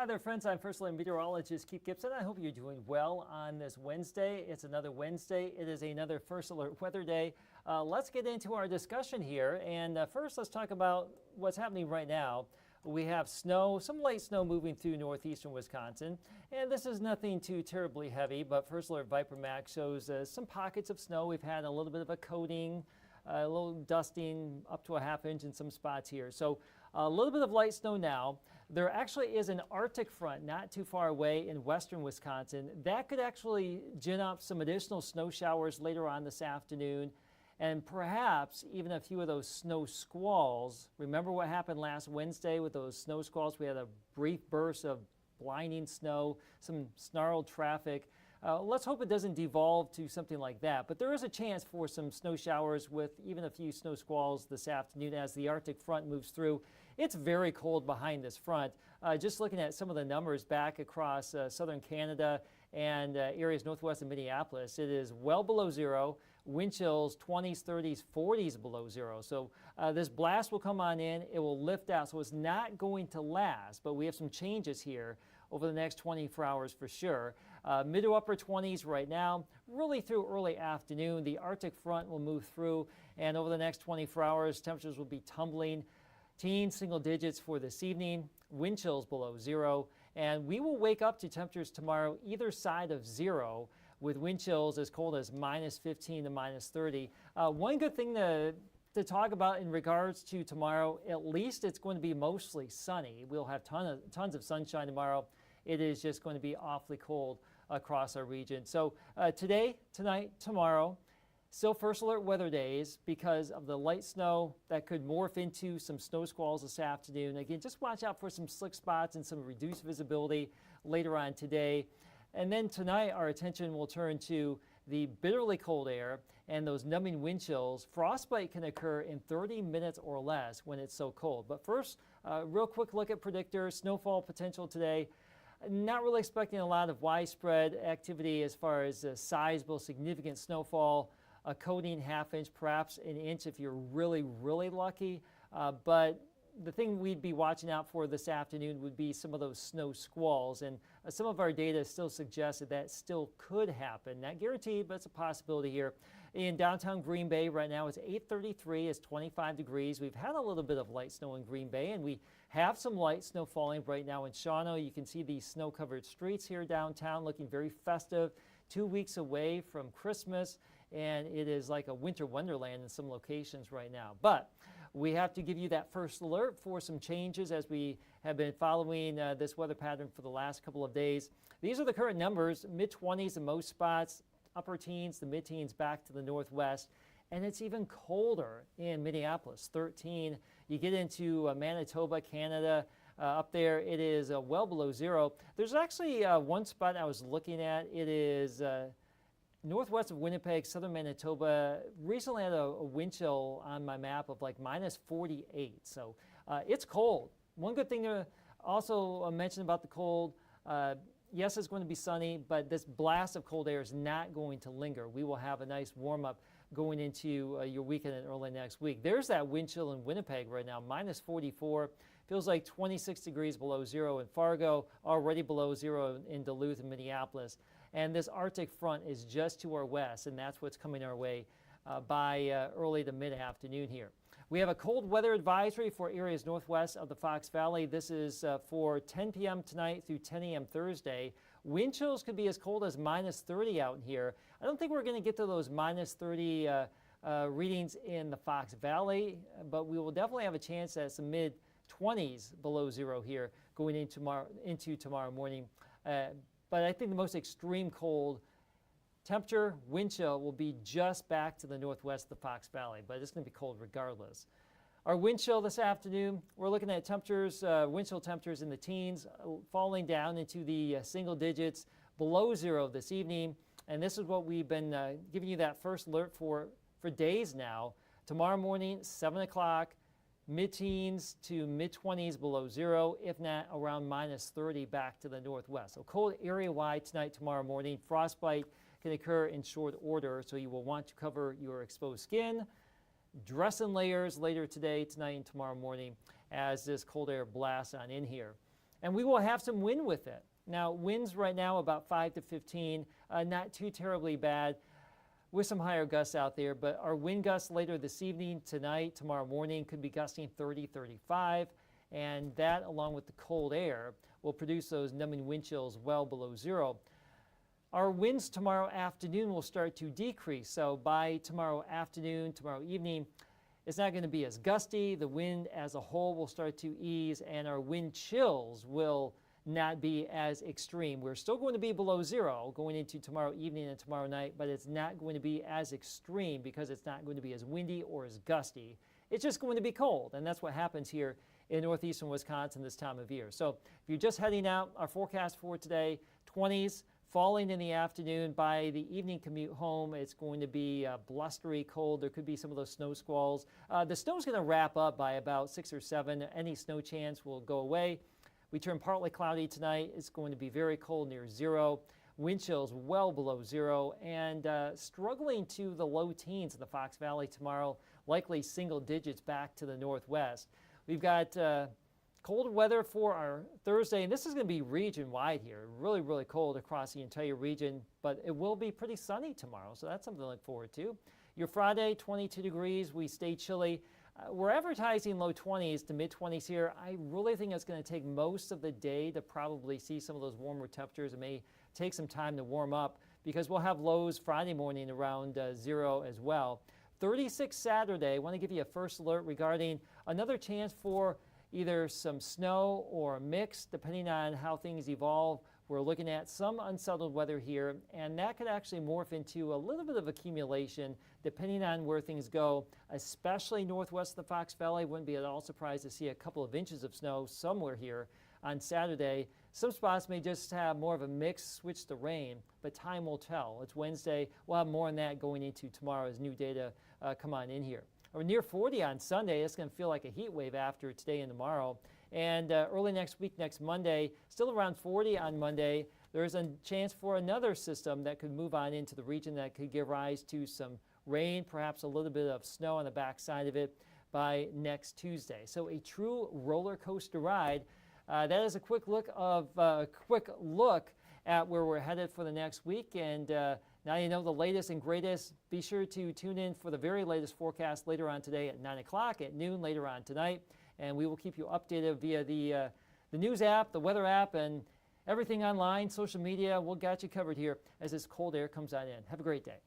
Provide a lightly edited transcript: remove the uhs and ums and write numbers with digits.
Hi there, friends. I'm First Alert Meteorologist Keith Gibson. I hope you're doing well on this Wednesday. It's another Wednesday. It is another First Alert weather day. Let's get into our discussion here. And first, let's talk about what's happening right now. We have snow, some light snow moving through northeastern Wisconsin. And this is nothing too terribly heavy, but First Alert Viper Max shows some pockets of snow. We've had a little bit of a coating, a little dusting up to a half inch in some spots here. So a little bit of light snow now. There actually is an Arctic front not too far away in western Wisconsin. That could actually gin up some additional snow showers later on this afternoon, and perhaps even a few of those snow squalls. Remember what happened last Wednesday with those snow squalls? We had a brief burst of blinding snow, some snarled traffic. Let's hope it doesn't devolve to something like that. But there is a chance for some snow showers with even a few snow squalls this afternoon as the Arctic front moves through. It's very cold behind this front. Just looking at some of the numbers back across southern Canada and areas northwest of Minneapolis, it is well below zero. Wind chills 20s, 30s, 40s below zero. So this blast will come on in. It will lift out. So it's not going to last, but we have some changes here over the next 24 hours for sure. Mid to upper 20s right now, really through early afternoon. The Arctic front will move through, and over the next 24 hours, temperatures will be tumbling. Teens, single digits for this evening, wind chills below zero, and we will wake up to temperatures tomorrow either side of zero with wind chills as cold as minus 15 to minus 30. One good thing to talk about in regards to tomorrow, at least it's going to be mostly sunny. We'll have tons of sunshine tomorrow. It is just going to be awfully cold across our region. So today, tonight, tomorrow, still First Alert weather days because of the light snow that could morph into some snow squalls this afternoon. Again, just watch out for some slick spots and some reduced visibility later on today. And then tonight, our attention will turn to the bitterly cold air and those numbing wind chills. Frostbite can occur in 30 minutes or less when it's so cold. But first, real quick look at predictors. Snowfall potential today. Not really expecting a lot of widespread activity as far as sizable, significant snowfall. A coating half inch, perhaps an inch if you're really, really lucky. But the thing we'd be watching out for this afternoon would be some of those snow squalls. And some of our data still suggests that still could happen. Not guaranteed, but it's a possibility here. In downtown Green Bay right now, it's 8:33. It's 25 degrees. We've had a little bit of light snow in Green Bay, and we have some light snow falling right now in Shawano. You can see these snow-covered streets here downtown looking very festive. 2 weeks away from Christmas, and it is like a winter wonderland in some locations right now. But we have to give you that first alert for some changes as we have been following this weather pattern for the last couple of days. These are the current numbers, mid-20s in most spots, upper teens, the mid-teens back to the northwest. And it's even colder in Minneapolis, 13. You get into Manitoba, Canada, up there, it is well below zero. There's actually one spot I was looking at. It is northwest of Winnipeg, southern Manitoba. Recently had a wind chill on my map of like minus 48. So it's cold. One good thing to also mention about the cold, yes, it's going to be sunny, but this blast of cold air is not going to linger. We will have a nice warm up going into your weekend and early next week. There's that wind chill in Winnipeg right now, minus 44. Feels like 26 degrees below zero in Fargo, already below zero in Duluth and Minneapolis. And this Arctic front is just to our west, and that's what's coming our way by early to mid-afternoon here. We have a cold weather advisory for areas northwest of the Fox Valley. This is for 10 p.m. tonight through 10 a.m. Thursday. Wind chills could be as cold as minus 30 out here. I don't think we're going to get to those minus 30 readings in the Fox Valley, but we will definitely have a chance at some mid-20s below zero here going into tomorrow morning. But I think the most extreme cold temperature, wind chill, will be just back to the northwest of the Fox Valley, but it's going to be cold regardless. Our wind chill this afternoon, we're looking at temperatures, wind chill temperatures in the teens, falling down into the single digits below zero this evening. And this is what we've been giving you that first alert for days now. Tomorrow morning, 7 o'clock, mid-teens to mid-20s below zero, if not around minus 30 back to the northwest. So cold area-wide tonight, tomorrow morning. Frostbite can occur in short order, so you will want to cover your exposed skin. Dress in layers later today, tonight, and tomorrow morning as this cold air blasts on in here. And we will have some wind with it. Now, winds right now about 5 to 15, not too terribly bad with some higher gusts out there, but our wind gusts later this evening, tonight, tomorrow morning could be gusting 30, 35, and that along with the cold air will produce those numbing wind chills well below zero. Our winds tomorrow afternoon will start to decrease, so by tomorrow afternoon, tomorrow evening, it's not going to be as gusty. The wind as a whole will start to ease, and our wind chills will not be as extreme. We're still going to be below zero going into tomorrow evening and tomorrow night, but it's not going to be as extreme because it's not going to be as windy or as gusty. It's just going to be cold, and that's what happens here in northeastern Wisconsin this time of year. So if you're just heading out, our forecast for today, 20s, falling in the afternoon. By the evening commute home, it's going to be blustery cold. There could be some of those snow squalls. The snow's going to wrap up by about 6 or 7. Any snow chance will go away. We turn partly cloudy tonight. It's going to be very cold, near zero. Wind chills well below zero, and struggling to the low teens in the Fox Valley tomorrow, likely single digits back to the northwest. We've got cold weather for our Thursday, and this is going to be region-wide here. Really, really cold across the entire region, but it will be pretty sunny tomorrow, so that's something to look forward to. Your Friday, 22 degrees. We stay chilly. We're advertising low 20s to mid-20s here. I really think it's going to take most of the day to probably see some of those warmer temperatures. It may take some time to warm up because we'll have lows Friday morning around zero as well. 36 Saturday. I want to give you a first alert regarding another chance for either some snow or a mix, depending on how things evolve. We're looking at some unsettled weather here, and that could actually morph into a little bit of accumulation depending on where things go, especially northwest of the Fox Valley. Wouldn't be at all surprised to see a couple of inches of snow somewhere here on Saturday. Some spots may just have more of a mix, switch to rain, but time will tell. It's Wednesday. We'll have more on that going into tomorrow as new data come on in here. We're near 40 on Sunday. It's going to feel like a heat wave after today and tomorrow. And early next week, next Monday, still around 40 on Monday. There's a chance for another system that could move on into the region that could give rise to some rain, perhaps a little bit of snow on the backside of it by next Tuesday. So a true roller coaster ride. That is a quick look at where we're headed for the next week. And now you know the latest and greatest. Be sure to tune in for the very latest forecast later on today at 9 o'clock, at noon later on tonight. And we will keep you updated via the news app, the weather app, and everything online, social media. We'll got you covered here as this cold air comes on in. Have a great day.